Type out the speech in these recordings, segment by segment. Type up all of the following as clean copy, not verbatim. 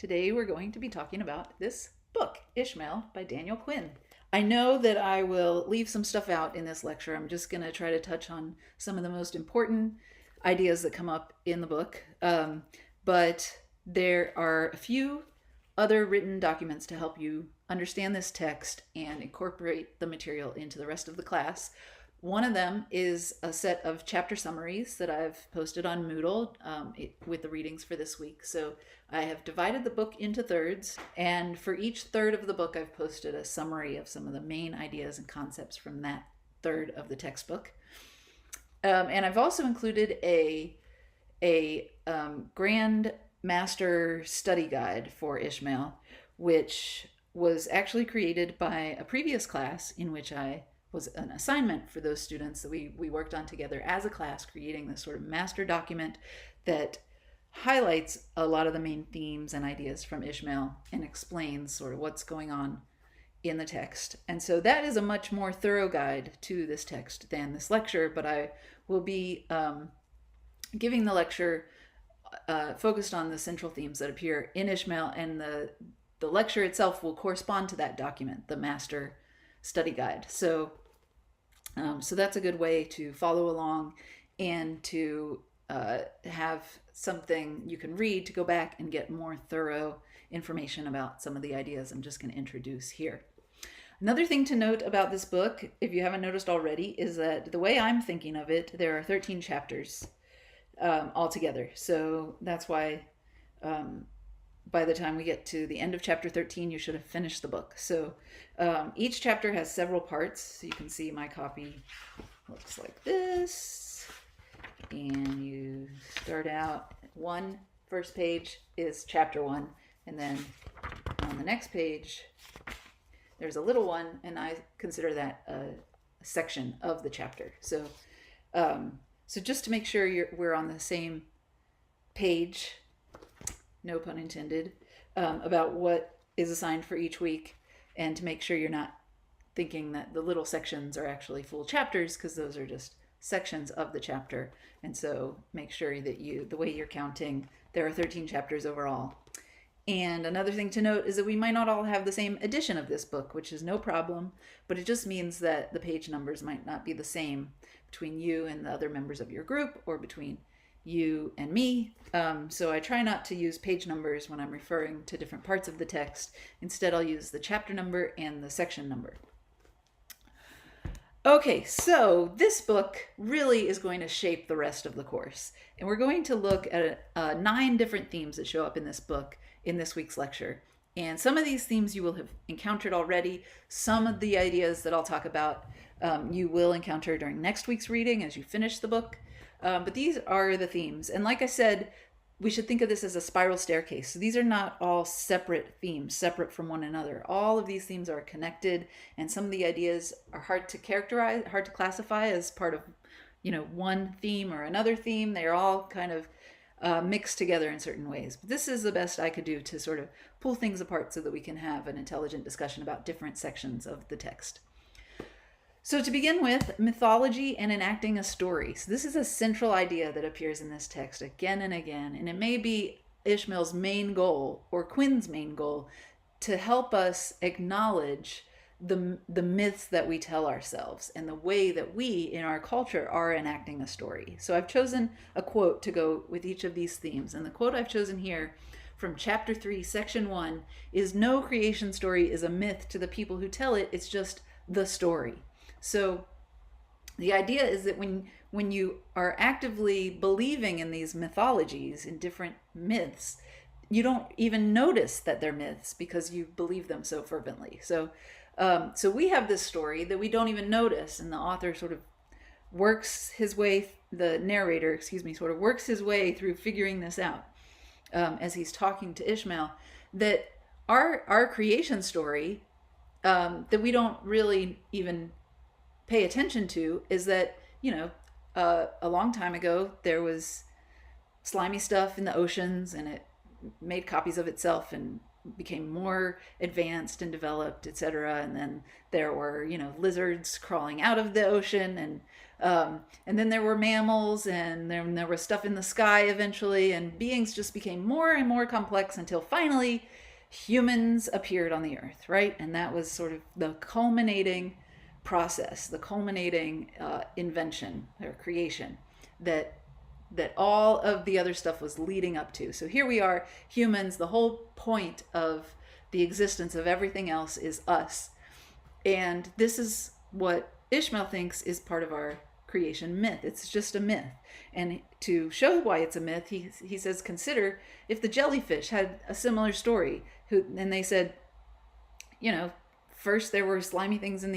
Today we're going to be talking about this book, Ishmael by Daniel Quinn. I know that I will leave some stuff out in this lecture. I'm just going to try to touch on some of the most important ideas that come up in the book. But there are a few other written documents to help you understand this text and incorporate the material into the rest of the class. One of them is a set of chapter summaries that I've posted on Moodle with the readings for this week. So I have divided the book into thirds, and for each third of the book, I've posted a summary of some of the main ideas and concepts from that third of the textbook. And I've also included a Grand Master study guide for Ishmael, which was actually created by a previous class in which I was an assignment for those students that we worked on together as a class, creating this sort of master document that highlights a lot of the main themes and ideas from Ishmael and explains sort of what's going on in the text. And so that is a much more thorough guide to this text than this lecture, but I will be giving the lecture focused on the central themes that appear in Ishmael, and the lecture itself will correspond to that document, the master study guide. So that's a good way to follow along and to have something you can read to go back and get more thorough information about some of the ideas I'm just going to introduce here. Another thing to note about this book, if you haven't noticed already, is that the way I'm thinking of it, there are 13 chapters altogether. So that's why by the time we get to the end of chapter 13, you should have finished the book. So each chapter has several parts. So you can see my copy looks like this. And you start out, first page is chapter 1. And then on the next page, there's a little one, and I consider that a section of the chapter. So just to make sure we're on the same page, no pun intended, about what is assigned for each week, and to make sure you're not thinking that the little sections are actually full chapters, because those are just sections of the chapter. And so make sure that the way you're counting, there are 13 chapters overall. And another thing to note is that we might not all have the same edition of this book, which is no problem, but it just means that the page numbers might not be the same between you and the other members of your group, or between you and me. So I try not to use page numbers when I'm referring to different parts of the text. Instead, I'll use the chapter number and the section number. Okay, so this book really is going to shape the rest of the course. And we're going to look at 9 different themes that show up in this book in this week's lecture. And some of these themes you will have encountered already. Some of the ideas that I'll talk about you will encounter during next week's reading as you finish the book. But these are the themes. And like I said, we should think of this as a spiral staircase. So these are not all separate themes, separate from one another. All of these themes are connected, and some of the ideas are hard to characterize, hard to classify as part of, one theme or another theme. They're all kind of mixed together in certain ways. But this is the best I could do to sort of pull things apart so that we can have an intelligent discussion about different sections of the text. So to begin with, mythology and enacting a story. So this is a central idea that appears in this text again and again, and it may be Ishmael's main goal, or Quinn's main goal, to help us acknowledge the myths that we tell ourselves and the way that we in our culture are enacting a story. So I've chosen a quote to go with each of these themes, and the quote I've chosen here from chapter 3, section 1 is, "No creation story is a myth to the people who tell it, it's just the story." So the idea is that when you are actively believing in these mythologies, in different myths, you don't even notice that they're myths because you believe them so fervently. So we have this story that we don't even notice, and the author sort of the narrator sort of works his way through figuring this out as he's talking to Ishmael, that our creation story that we don't really even pay attention to is that, a long time ago, there was slimy stuff in the oceans, and it made copies of itself and became more advanced and developed, etc. And then there were, lizards crawling out of the ocean, and then there were mammals, and then there was stuff in the sky eventually, and beings just became more and more complex until finally humans appeared on the earth, right? And that was sort of the culminating process, the culminating invention or creation that all of the other stuff was leading up to. So here we are, humans. The whole point of the existence of everything else is us. And this is what Ishmael thinks is part of our creation myth. It's just a myth. And to show why it's a myth, he says, consider if the jellyfish had a similar story. And they said, first there were slimy things in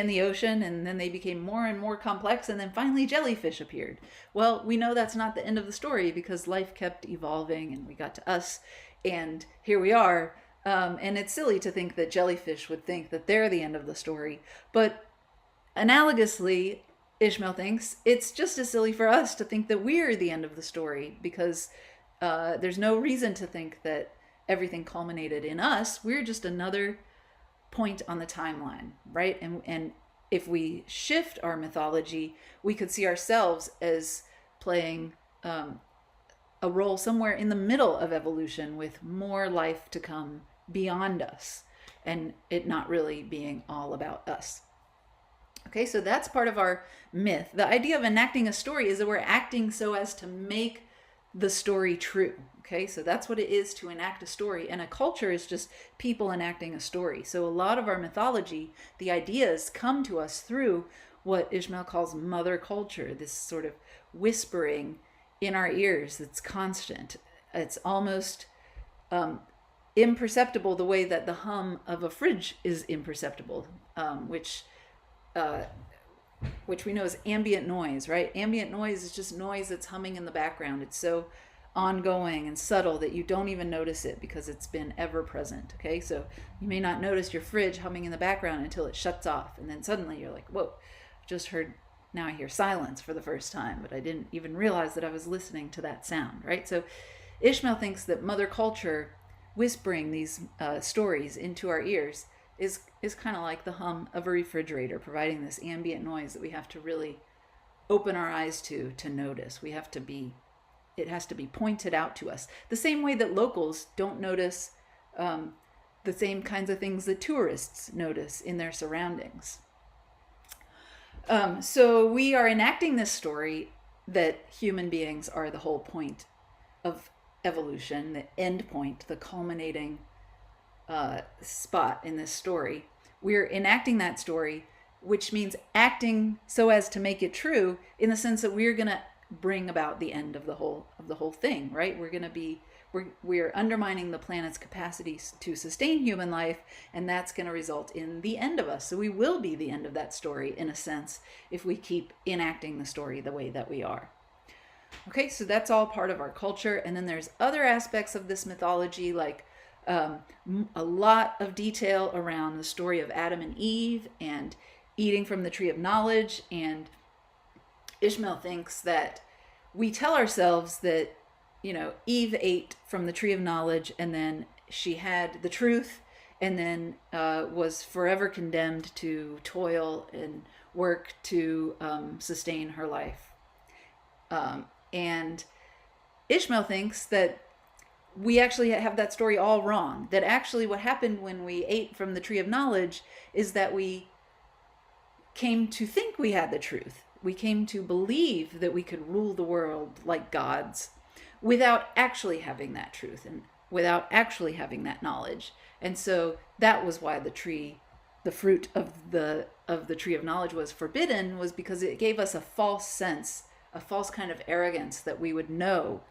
the ocean, and then they became more and more complex, and then finally jellyfish appeared. Well, we know that's not the end of the story, because life kept evolving and we got to us, and here we are. And it's silly to think that jellyfish would think that they're the end of the story. But analogously, Ishmael thinks it's just as silly for us to think that we're the end of the story, because there's no reason to think that everything culminated in us. We're just another point on the timeline, right? And if we shift our mythology, we could see ourselves as playing a role somewhere in the middle of evolution, with more life to come beyond us, and it not really being all about us. Okay, so that's part of our myth. The idea of enacting a story is that we're acting so as to make the story true. Okay, so that's what it is to enact a story. And a culture is just people enacting a story. So a lot of our mythology, the ideas come to us through what Ishmael calls mother culture, this sort of whispering in our ears that's constant. It's almost imperceptible, the way that the hum of a fridge is imperceptible, which we know is ambient noise, right? Ambient noise is just noise that's humming in the background. It's so ongoing and subtle that you don't even notice it, because it's been ever present. Okay, so you may not notice your fridge humming in the background until it shuts off, and then suddenly you're like, whoa, I just heard, now I hear silence for the first time, but I didn't even realize that I was listening to that sound, right? So Ishmael thinks that mother culture whispering these stories into our ears is kind of like the hum of a refrigerator, providing this ambient noise that we have to really open our eyes to notice. It has to be pointed out to us. The same way that locals don't notice the same kinds of things that tourists notice in their surroundings. So we are enacting this story that human beings are the whole point of evolution, the end point, the culminating spot in this story. We're enacting that story, which means acting so as to make it true, in the sense that we're going to bring about the end of the whole thing, right? We're undermining the planet's capacity to sustain human life, and that's going to result in the end of us. So we will be the end of that story, in a sense, if we keep enacting the story the way that we are. Okay, so that's all part of our culture. And then there's other aspects of this mythology, like a lot of detail around the story of Adam and Eve and eating from the tree of knowledge. And Ishmael thinks that we tell ourselves that, Eve ate from the tree of knowledge, and then she had the truth, and then was forever condemned to toil and work to sustain her life. And Ishmael thinks that we actually have that story all wrong. That actually what happened when we ate from the tree of knowledge is that we came to think we had the truth. We came to believe that we could rule the world like gods without actually having that truth and without actually having that knowledge. And so that was why the fruit of the tree of knowledge was forbidden, was because it gave us a false sense, a false kind of arrogance that we would know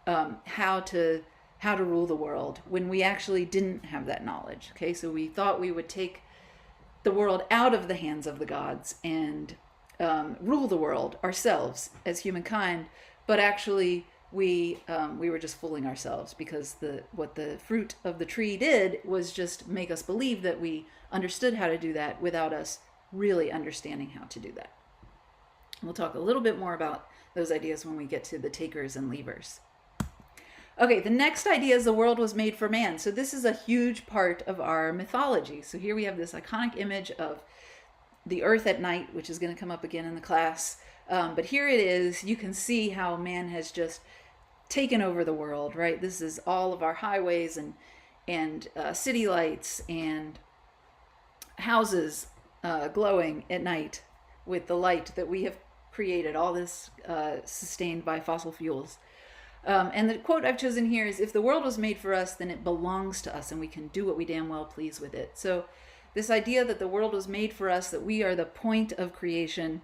how to rule the world, when we actually didn't have that knowledge. Okay, so we thought we would take the world out of the hands of the gods and rule the world ourselves as humankind, but actually we were just fooling ourselves, because what the fruit of the tree did was just make us believe that we understood how to do that without us really understanding how to do that. We'll talk a little bit more about those ideas when we get to the takers and leavers. Okay, the next idea is the world was made for man. So this is a huge part of our mythology. So here we have this iconic image of the earth at night, which is going to come up again in the class. But here it is. You can see how man has just taken over the world, right? This is all of our highways and city lights and houses glowing at night with the light that we have created, all this sustained by fossil fuels. And the quote I've chosen here is, if the world was made for us, then it belongs to us and we can do what we damn well please with it. So this idea that the world was made for us, that we are the point of creation,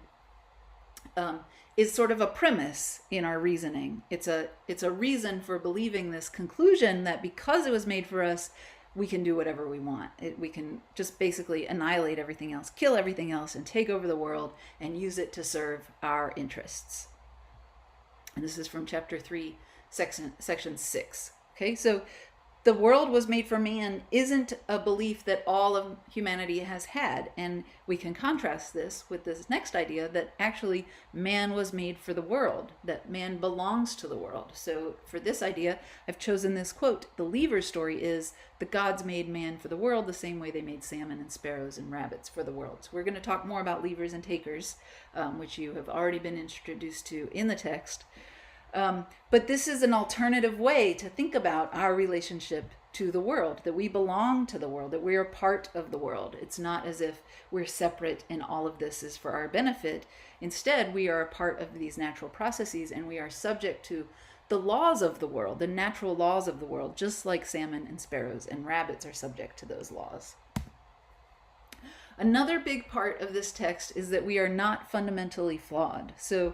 is sort of a premise in our reasoning. It's a reason for believing this conclusion that because it was made for us, we can do whatever we want. We can just basically annihilate everything else, kill everything else, and take over the world and use it to serve our interests. And this is from chapter 3, section 6. Okay, so the world was made for man isn't a belief that all of humanity has had. And we can contrast this with this next idea that actually man was made for the world, that man belongs to the world. So for this idea, I've chosen this quote. The lever story is, the gods made man for the world the same way they made salmon and sparrows and rabbits for the world. So we're going to talk more about levers and takers, which you have already been introduced to in the text. But this is an alternative way to think about our relationship to the world, that we belong to the world, that we are part of the world. It's not as if we're separate and all of this is for our benefit. Instead, we are a part of these natural processes and we are subject to the laws of the world, the natural laws of the world, just like salmon and sparrows and rabbits are subject to those laws. Another big part of this text is that we are not fundamentally flawed. So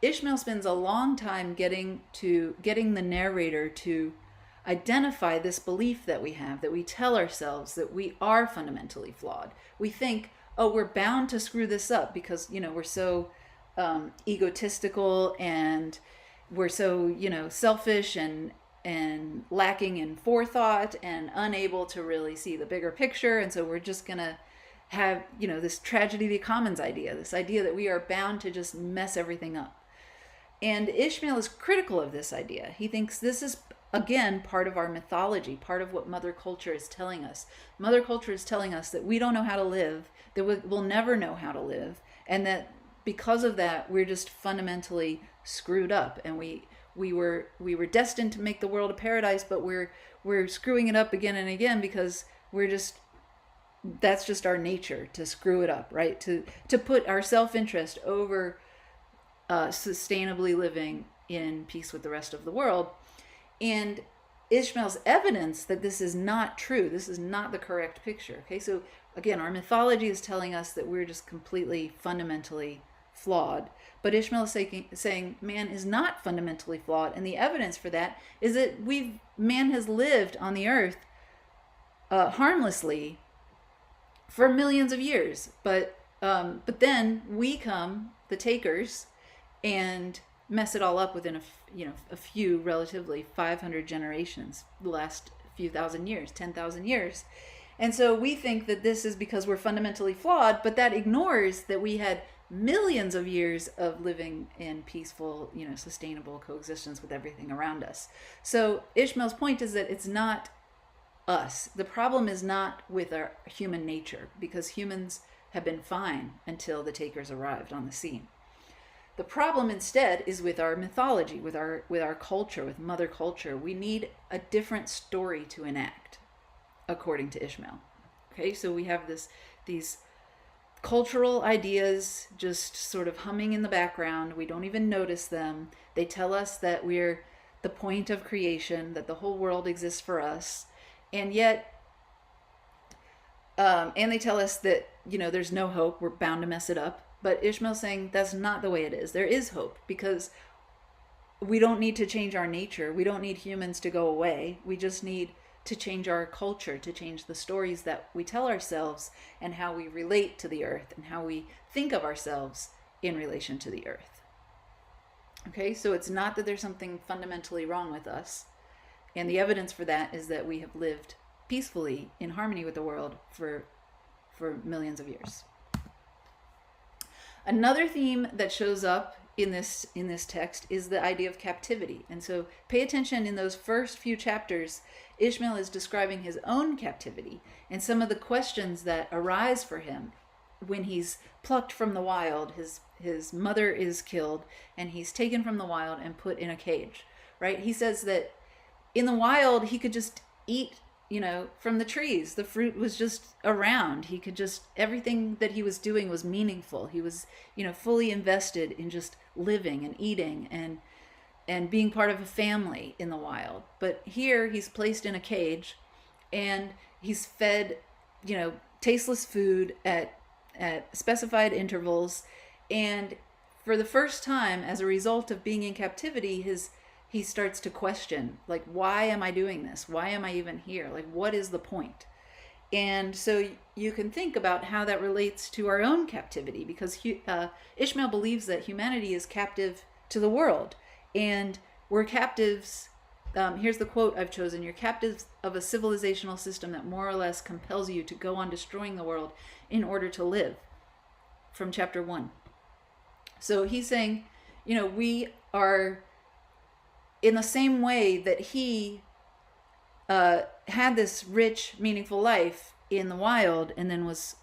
Ishmael spends a long time getting the narrator to identify this belief that we have, that we tell ourselves that we are fundamentally flawed. We think, oh, we're bound to screw this up because, we're so egotistical and we're so, selfish and lacking in forethought and unable to really see the bigger picture. And so we're just going to have, this tragedy of the commons idea, this idea that we are bound to just mess everything up. And Ishmael is critical of this idea. He thinks this is, again, part of our mythology, part of what Mother Culture is telling us. Mother Culture is telling us that we don't know how to live, that we'll never know how to live, and that because of that, we're just fundamentally screwed up. And we were destined to make the world a paradise, but we're screwing it up again and again because that's just our nature, to screw it up, right? To put our self-interest over sustainably living in peace with the rest of the world. And Ishmael's evidence that this is not true, this is not the correct picture. Okay, so again, our mythology is telling us that we're just completely fundamentally flawed. But Ishmael is saying man is not fundamentally flawed, and the evidence for that is that man has lived on the earth harmlessly for millions of years. But then we come, the takers, and mess it all up within a few relatively 500 generations, the last few thousand years, 10,000 years. And so we think that this is because we're fundamentally flawed, but that ignores that we had millions of years of living in peaceful, sustainable coexistence with everything around us. So Ishmael's point is that it's not us. The problem is not with our human nature, because humans have been fine until the takers arrived on the scene. The problem instead is with our mythology, with our culture, with Mother Culture. We need a different story to enact, according to Ishmael. Okay, so we have these cultural ideas just sort of humming in the background. We don't even notice them. They tell us that we're the point of creation, that the whole world exists for us, and yet, and they tell us that there's no hope. We're bound to mess it up. But Ishmael's saying that's not the way it is. There is hope, because we don't need to change our nature. We don't need humans to go away. We just need to change our culture, to change the stories that we tell ourselves and how we relate to the earth and how we think of ourselves in relation to the earth. Okay, so it's not that there's something fundamentally wrong with us. And the evidence for that is that we have lived peacefully in harmony with the world for millions of years. Another theme that shows up in this text is the idea of captivity. And so pay attention, in those first few chapters, Ishmael is describing his own captivity and some of the questions that arise for him when he's plucked from the wild. His mother is killed and he's taken from the wild and put in a cage, right? He says that in the wild he could just eat, from the trees. The fruit was just around. He could just, everything that he was doing was meaningful. He was, fully invested in just living and eating and being part of a family in the wild. But here he's placed in a cage and he's fed, tasteless food at specified intervals. And for the first time, as a result of being in captivity, he starts to question, like, why am I doing this? Why am I even here? Like, what is the point? And so you can think about how that relates to our own captivity, because Ishmael believes that humanity is captive to the world. And we're captives. Here's the quote I've chosen. You're captives of a civilizational system that more or less compels you to go on destroying the world in order to live. From chapter 1. So he's saying, we are, in the same way that he had this rich, meaningful life in the wild and then was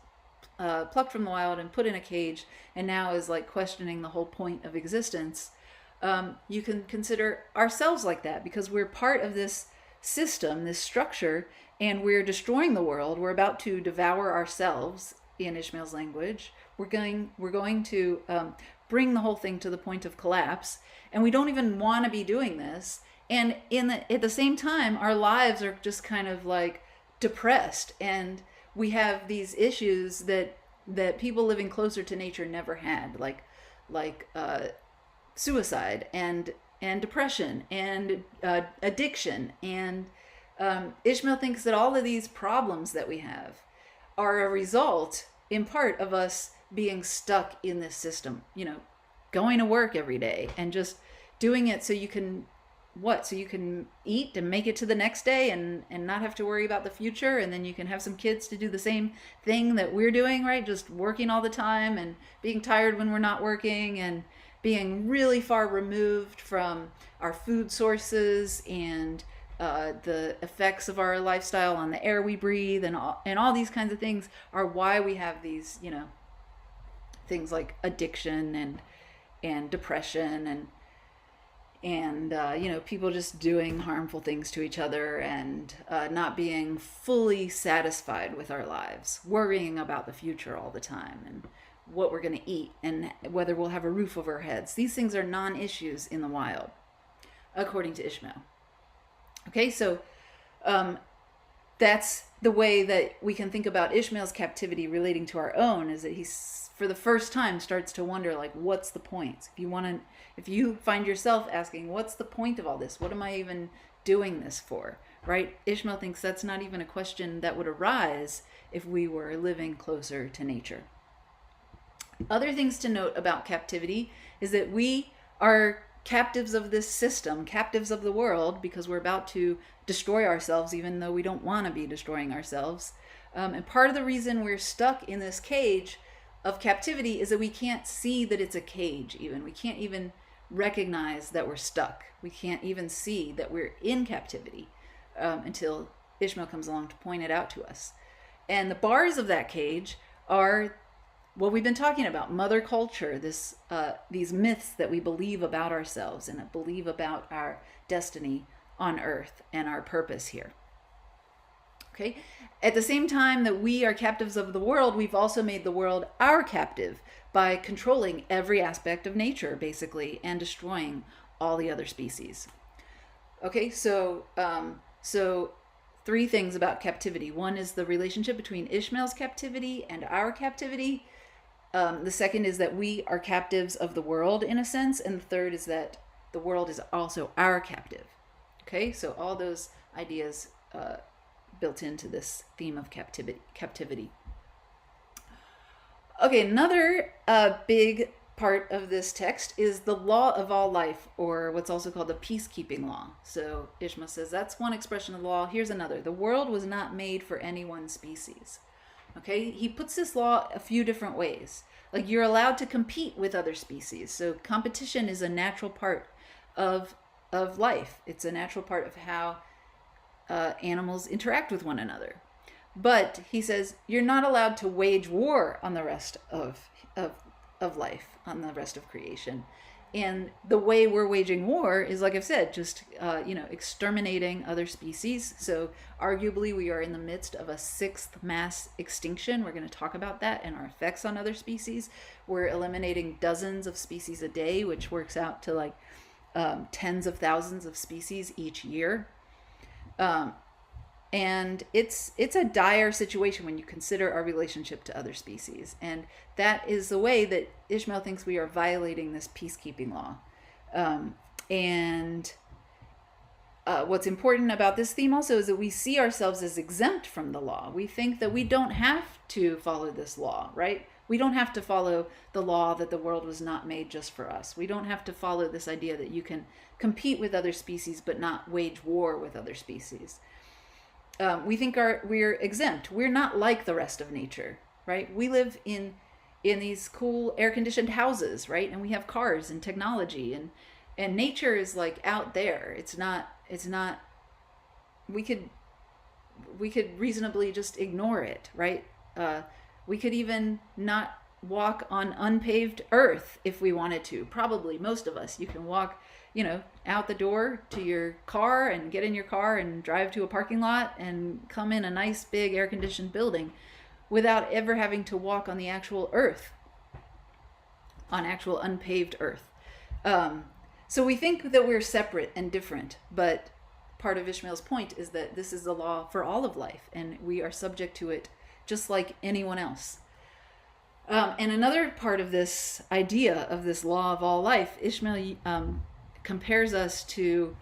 plucked from the wild and put in a cage and now is like questioning the whole point of existence. You can consider ourselves like that, because we're part of this system, this structure, and we're destroying the world. We're about to devour ourselves, in Ishmael's language. We're going to bring the whole thing to the point of collapse, and we don't even want to be doing this. And at the same time, our lives are just kind of like depressed, and we have these issues that people living closer to nature never had, like suicide and depression and addiction. And Ishmael thinks that all of these problems that we have are a result, in part, of us being stuck in this system, going to work every day and just doing it so you can eat and make it to the next day and not have to worry about the future. And then you can have some kids to do the same thing that we're doing, right? Just working all the time and being tired when we're not working and being really far removed from our food sources and the effects of our lifestyle on the air we breathe, and all these kinds of things are why we have these, things like addiction and depression and people just doing harmful things to each other and not being fully satisfied with our lives, worrying about the future all the time and what we're going to eat and whether we'll have a roof over our heads. These things are non-issues in the wild, according to Ishmael. Okay, so that's the way that we can think about Ishmael's captivity relating to our own, is that he's, for the first time, starts to wonder, like, what's the point? If you find yourself asking, what's the point of all this? What am I even doing this for? Right? Ishmael thinks that's not even a question that would arise if we were living closer to nature. Other things to note about captivity is that we are captives of this system, captives of the world, because we're about to destroy ourselves, even though we don't want to be destroying ourselves. And part of the reason we're stuck in this cage of captivity is that we can't see that it's a cage even. We can't even recognize that we're stuck. We can't even see that we're in captivity until Ishmael comes along to point it out to us. And the bars of that cage are what we've been talking about, mother culture, these myths that we believe about ourselves and believe about our destiny on earth and our purpose here. Okay? At the same time that we are captives of the world, we've also made the world our captive by controlling every aspect of nature, basically, and destroying all the other species. Okay, so three things about captivity. One is the relationship between Ishmael's captivity and our captivity. The second is that we are captives of the world in a sense. And the third is that the world is also our captive. Okay, so all those ideas built into this theme of captivity. Okay, another big part of this text is the law of all life, or what's also called the peacekeeping law. So Ishmael says that's one expression of the law. Here's another. The world was not made for any one species. Okay, he puts this law a few different ways. Like, you're allowed to compete with other species. So competition is a natural part of life. It's a natural part of how animals interact with one another. But he says you're not allowed to wage war on the rest of life, on the rest of creation. And the way we're waging war is, like I've said, just exterminating other species. So arguably we are in the midst of a sixth mass extinction. We're going to talk about that and our effects on other species. We're eliminating dozens of species a day, which works out to like tens of thousands of species each year. And it's a dire situation when you consider our relationship to other species. And that is the way that Ishmael thinks we are violating this peacekeeping law. What's important about this theme also is that we see ourselves as exempt from the law. We think that we don't have to follow this law, right? We don't have to follow the law that the world was not made just for us. We don't have to follow this idea that you can compete with other species but not wage war with other species. We think we're exempt. We're not like the rest of nature, right? We live in these cool air-conditioned houses, right? And we have cars and technology, and nature is like out there. It's not. We could reasonably just ignore it, right? We could even not walk on unpaved earth if we wanted to. Probably most of us. You can walk, out the door to your car and get in your car and drive to a parking lot and come in a nice big air-conditioned building without ever having to walk on the actual earth, on actual unpaved earth. So we think that we're separate and different, but part of Ishmael's point is that this is the law for all of life, and we are subject to it just like anyone else. And another part of this idea of this law of all life, Ishmael compares us to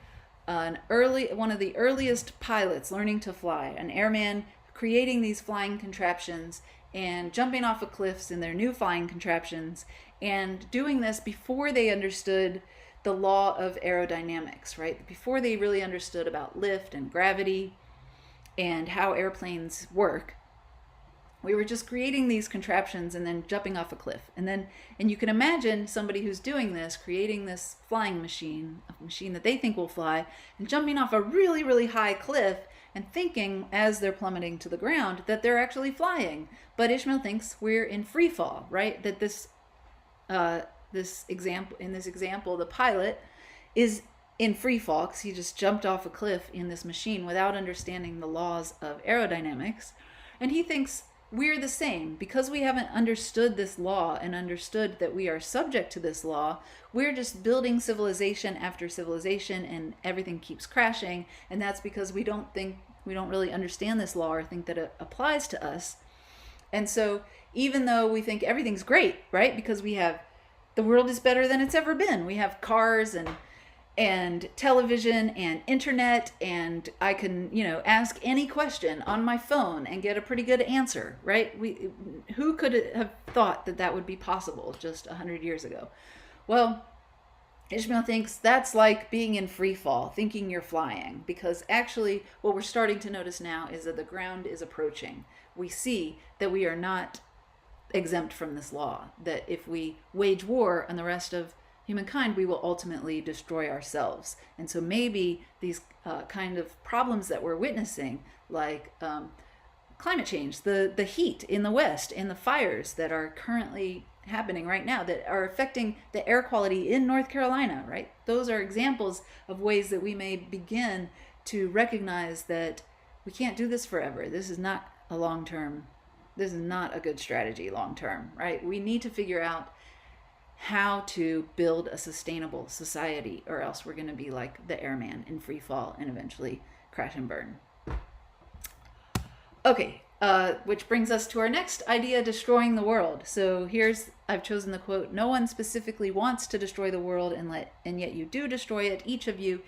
one of the earliest pilots learning to fly, an airman creating these flying contraptions and jumping off of cliffs in their new flying contraptions, and doing this before they understood the law of aerodynamics, right? Before they really understood about lift and gravity and how airplanes work. We were just creating these contraptions and then jumping off a cliff. And you can imagine somebody who's doing this, creating this flying machine, a machine that they think will fly, and jumping off a really, really high cliff and thinking as they're plummeting to the ground that they're actually flying. But Ishmael thinks we're in free fall, right? That in this example, the pilot is in free fall because he just jumped off a cliff in this machine without understanding the laws of aerodynamics. And he thinks we're the same. Because we haven't understood this law and understood that we are subject to this law, we're just building civilization after civilization and everything keeps crashing. And that's because we don't really understand this law or think that it applies to us. And so even though we think everything's great, right? Because the world is better than it's ever been. We have cars and television and internet, and I can, ask any question on my phone and get a pretty good answer, right? Who could have thought that would be possible just 100 years ago? Well, Ishmael thinks that's like being in free fall, thinking you're flying, because actually what we're starting to notice now is that the ground is approaching. We see that we are not exempt from this law, that if we wage war on the rest of humankind, we will ultimately destroy ourselves. And so maybe these kind of problems that we're witnessing, like climate change, the heat in the West, and the fires that are currently happening right now that are affecting the air quality in North Carolina, right? Those are examples of ways that we may begin to recognize that we can't do this forever. This is not a good strategy long term, right? We need to figure out how to build a sustainable society, or else we're going to be like the airman in free fall and eventually crash and burn. Okay, which brings us to our next idea, destroying the world. So I've chosen the quote: "No one specifically wants to destroy the world, and yet you do destroy it. Each of you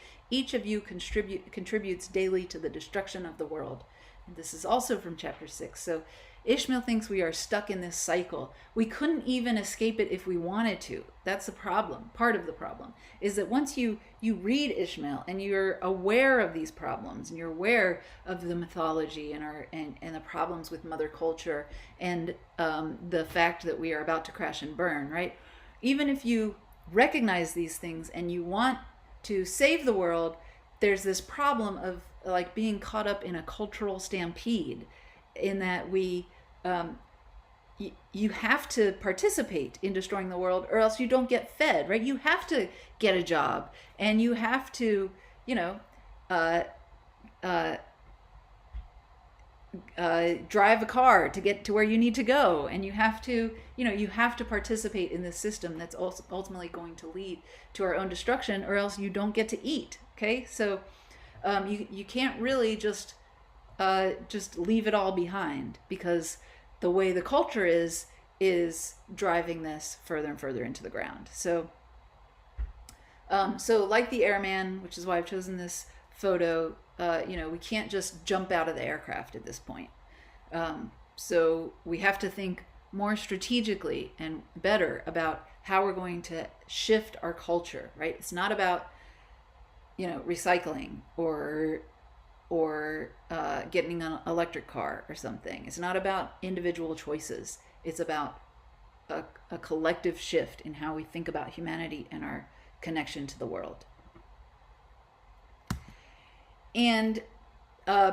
contributes daily to the destruction of the world." And this is also from chapter 6. So Ishmael thinks we are stuck in this cycle. We couldn't even escape it if we wanted to. That's the problem. Part of the problem is that once you read Ishmael and you're aware of these problems and you're aware of the mythology and the problems with mother culture and the fact that we are about to crash and burn, right? Even if you recognize these things and you want to save the world, there's this problem of like being caught up in a cultural stampede, in that you have to participate in destroying the world or else you don't get fed, right? You have to get a job and you have to, drive a car to get to where you need to go, and you have to participate in this system that's ultimately going to lead to our own destruction, or else you don't get to eat. Okay, so you can't really just leave it all behind, because the way the culture is driving this further and further into the ground. So like the airman, which is why I've chosen this photo, we can't just jump out of the aircraft at this point. So we have to think more strategically and better about how we're going to shift our culture, right? It's not about, recycling or getting an electric car or something. It's not about individual choices. It's about a collective shift in how we think about humanity and our connection to the world. And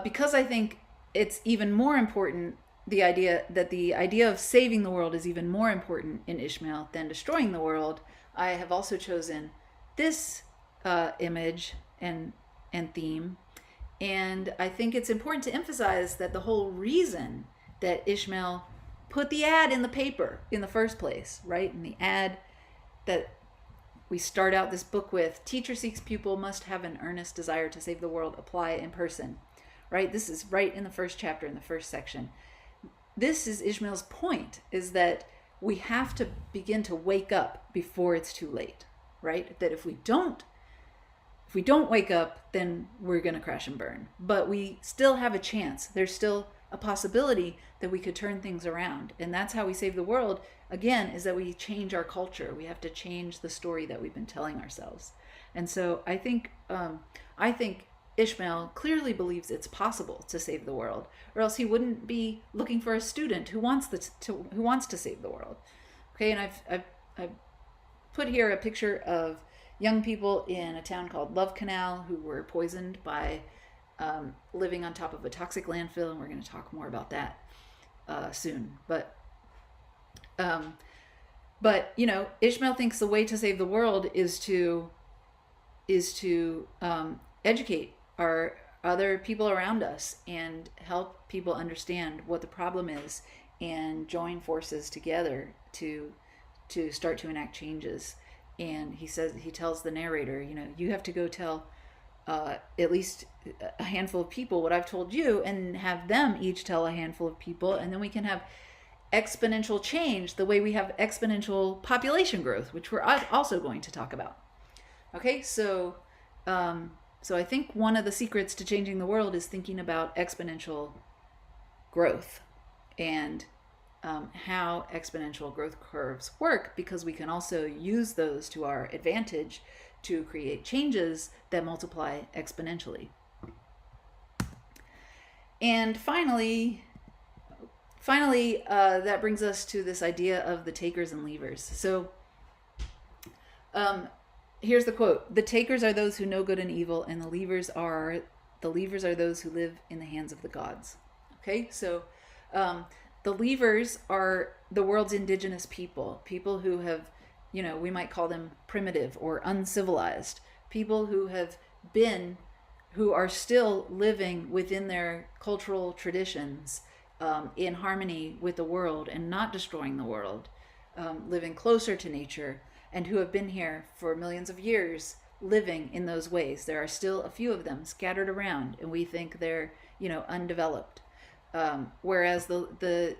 because I think it's even more important, the idea of saving the world is even more important in Ishmael than destroying the world, I have also chosen this image and theme. And I think it's important to emphasize that the whole reason that Ishmael put the ad in the paper in the first place, right? In the ad that we start out this book with, teacher seeks pupil must have an earnest desire to save the world, apply in person, right? This is right in the first chapter, in the first section. This is Ishmael's point, is that we have to begin to wake up before it's too late, right? That if we don't wake up, then we're going to crash and burn. But we still have a chance. There's still a possibility that we could turn things around. And that's how we save the world, again, is that we change our culture. We have to change the story that we've been telling ourselves. And so I think Ishmael clearly believes it's possible to save the world, or else he wouldn't be looking for a student who wants to save the world. Okay, and I've put here a picture of young people in a town called Love Canal who were poisoned by living on top of a toxic landfill, and we're going to talk more about that soon. But Ishmael thinks the way to save the world is to educate our other people around us and help people understand what the problem is and join forces together to start to enact changes. And he tells the narrator, you have to go tell at least a handful of people what I've told you, and have them each tell a handful of people, and then we can have exponential change the way we have exponential population growth, which we're also going to talk about. Okay, so I think one of the secrets to changing the world is thinking about exponential growth and how exponential growth curves work, because we can also use those to our advantage to create changes that multiply exponentially. And finally, that brings us to this idea of the takers and leavers. So here's the quote: "The takers are those who know good and evil, and the leavers are those who live in the hands of the gods." Okay, so the leavers are the world's indigenous people who have, we might call them primitive or uncivilized, people who are still living within their cultural traditions, in harmony with the world and not destroying the world, living closer to nature, and who have been here for millions of years living in those ways. There are still a few of them scattered around, and we think they're, undeveloped. Whereas okay,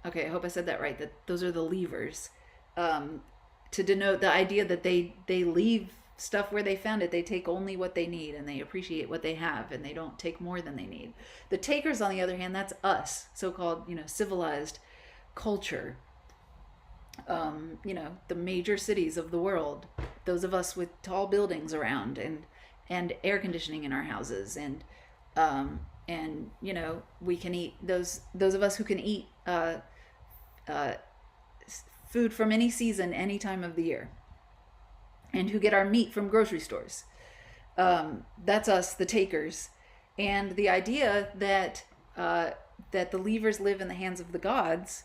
I hope I said that right, that those are the leavers, to denote the idea that they leave stuff where they found it. They take only what they need, and they appreciate what they have, and they don't take more than they need. The takers, on the other hand, that's us, so-called, civilized culture. The major cities of the world, those of us with tall buildings around, and air conditioning in our houses, and we can eat, those of us who can eat food from any season, any time of the year, and who get our meat from grocery stores. That's us, the takers. And the idea that the levers live in the hands of the gods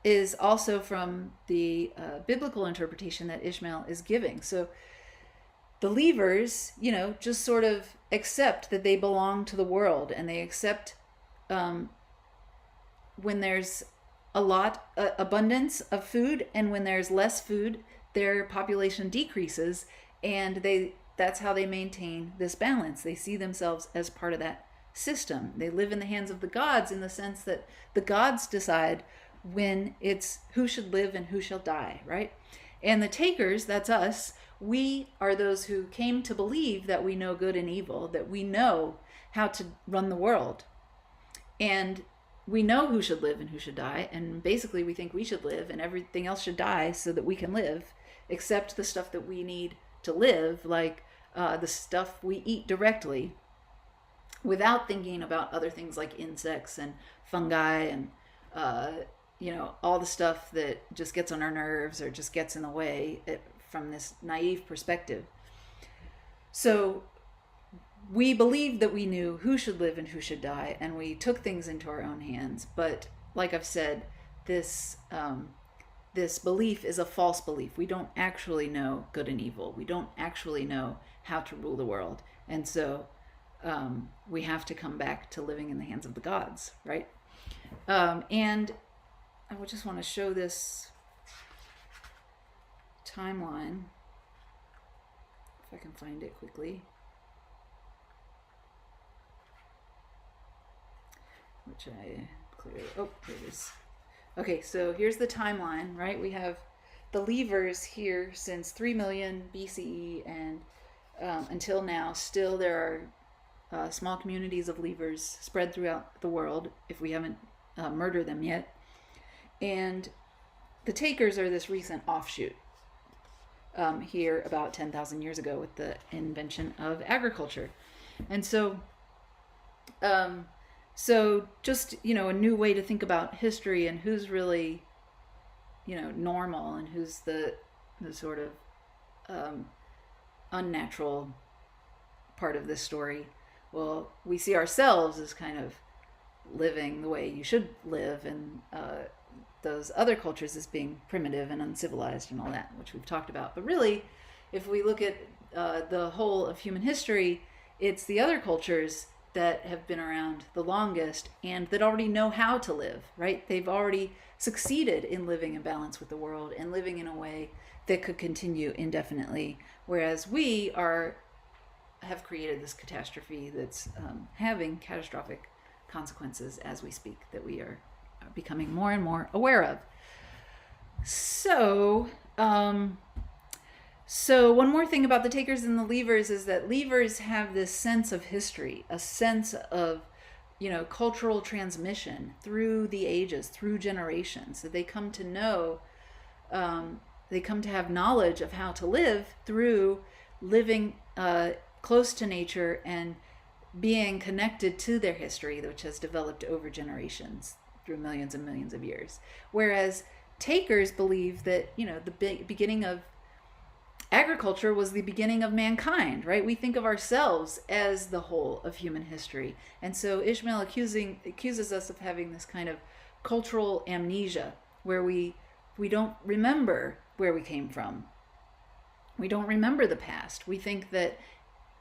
is also from the biblical interpretation that Ishmael is giving. So the levers, just sort of accept that they belong to the world, and they accept when there's abundance of food, and when there's less food, their population decreases, and that's how they maintain this balance. They see themselves as part of that system. They live in the hands of the gods, in the sense that the gods decide when it's who should live and who shall die, right? And the takers, that's us. We are those who came to believe that we know good and evil, that we know how to run the world. And we know who should live and who should die. And basically we think we should live and everything else should die so that we can live, except the stuff that we need to live, like the stuff we eat directly, without thinking about other things like insects and fungi and all the stuff that just gets on our nerves or just gets in the way from this naive perspective. So we believed that we knew who should live and who should die, and we took things into our own hands. But like I've said, this belief is a false belief. We don't actually know good and evil. We don't actually know how to rule the world. And so we have to come back to living in the hands of the gods, right? And I would just want to show this timeline, if I can find it quickly, which I clearly, here it is. Okay, so here's the timeline, right? We have the levers here since 3 million BCE, and until now, still there are small communities of levers spread throughout the world, if we haven't murdered them yet. And the takers are this recent offshoot here about 10,000 years ago with the invention of agriculture. And so just, a new way to think about history and who's really, normal and who's the sort of unnatural part of this story. Well, we see ourselves as kind of living the way you should live, and those other cultures as being primitive and uncivilized and all that, which we've talked about. But really, if we look at the whole of human history, it's the other cultures that have been around the longest and that already know how to live, right? They've already succeeded in living in balance with the world and living in a way that could continue indefinitely, whereas we have created this catastrophe that's having catastrophic consequences as we speak, that we are becoming more and more aware of. So one more thing about the takers and the levers is that levers have this sense of history, a sense of, cultural transmission through the ages, through generations, that they come to know, they come to have knowledge of how to live through living close to nature and being connected to their history, which has developed over generations through millions and millions of years. Whereas takers believe that, the beginning of agriculture was the beginning of mankind, right? We think of ourselves as the whole of human history. And so Ishmael accuses us of having this kind of cultural amnesia, where we don't remember where we came from. We don't remember the past. We think that,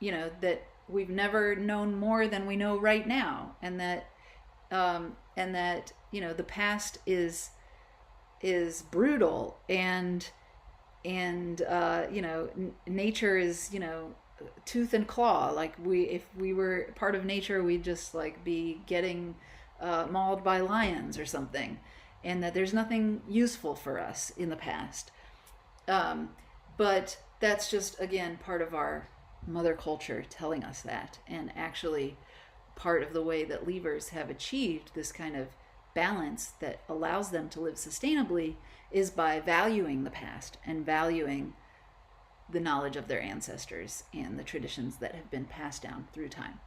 that we've never known more than we know right now, and that the past is brutal, and nature is, tooth and claw. Like if we were part of nature, we'd just be getting mauled by lions or something, and that there's nothing useful for us in the past. But that's just, again, part of our mother culture telling us that, and actually part of the way that leavers have achieved this kind of balance that allows them to live sustainably is by valuing the past and valuing the knowledge of their ancestors and the traditions that have been passed down through time.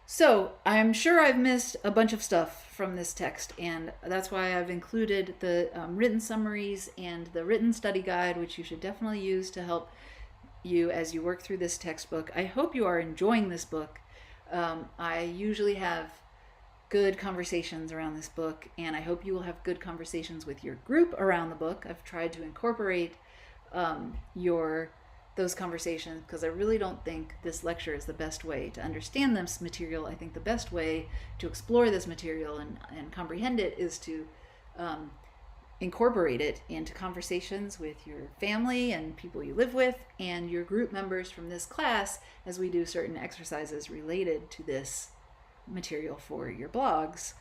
So I'm sure I've missed a bunch of stuff from this text, and that's why I've included the written summaries and the written study guide, which you should definitely use to help you as you work through this textbook. I hope you are enjoying this book. I usually have good conversations around this book, and I hope you will have good conversations with your group around the book. I've tried to incorporate those conversations because I really don't think this lecture is the best way to understand this material. I think the best way to explore this material and comprehend it is to incorporate it into conversations with your family and people you live with and your group members from this class as we do certain exercises related to this material for your blogs.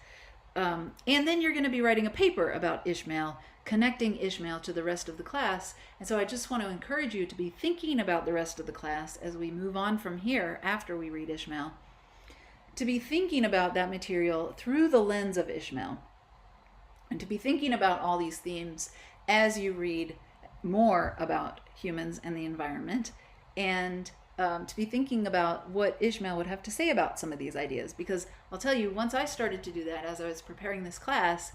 And then you're going to be writing a paper about Ishmael, connecting Ishmael to the rest of the class. And so I just want to encourage you to be thinking about the rest of the class as we move on from here after we read Ishmael, to be thinking about that material through the lens of Ishmael, and to be thinking about all these themes as you read more about humans and the environment, and to be thinking about what Ishmael would have to say about some of these ideas. Because I'll tell you, once I started to do that as I was preparing this class,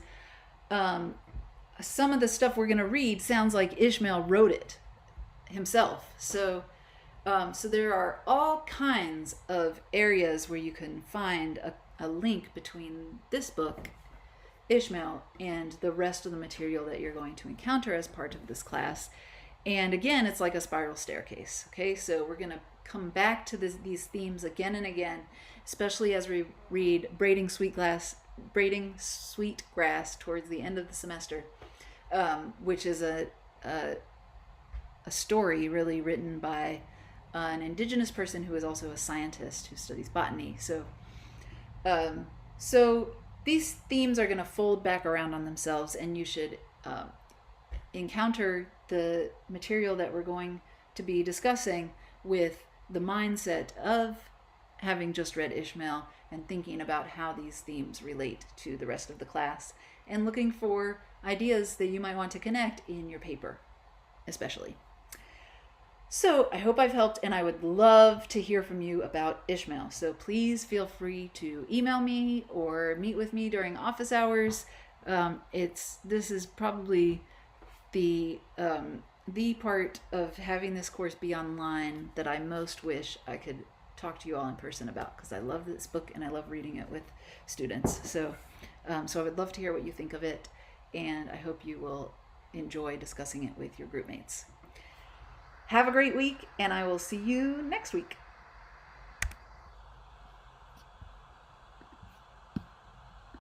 some of the stuff we're going to read sounds like Ishmael wrote it himself. So there are all kinds of areas where you can find a link between this book, Ishmael, and the rest of the material that you're going to encounter as part of this class. And again, it's like a spiral staircase. Okay, so we're going to come back to these themes again and again, especially as we read Braiding Sweetgrass towards the end of the semester, which is a story really written by an indigenous person who is also a scientist who studies botany. So these themes are going to fold back around on themselves, and you should encounter the material that we're going to be discussing with the mindset of having just read Ishmael and thinking about how these themes relate to the rest of the class, and looking for ideas that you might want to connect in your paper, especially. So I hope I've helped, and I would love to hear from you about Ishmael. So please feel free to email me or meet with me during office hours. This is probably the part of having this course be online that I most wish I could talk to you all in person about, because I love this book and I love reading it with students. So I would love to hear what you think of it, and I hope you will enjoy discussing it with your group mates. Have a great week, and I will see you next week.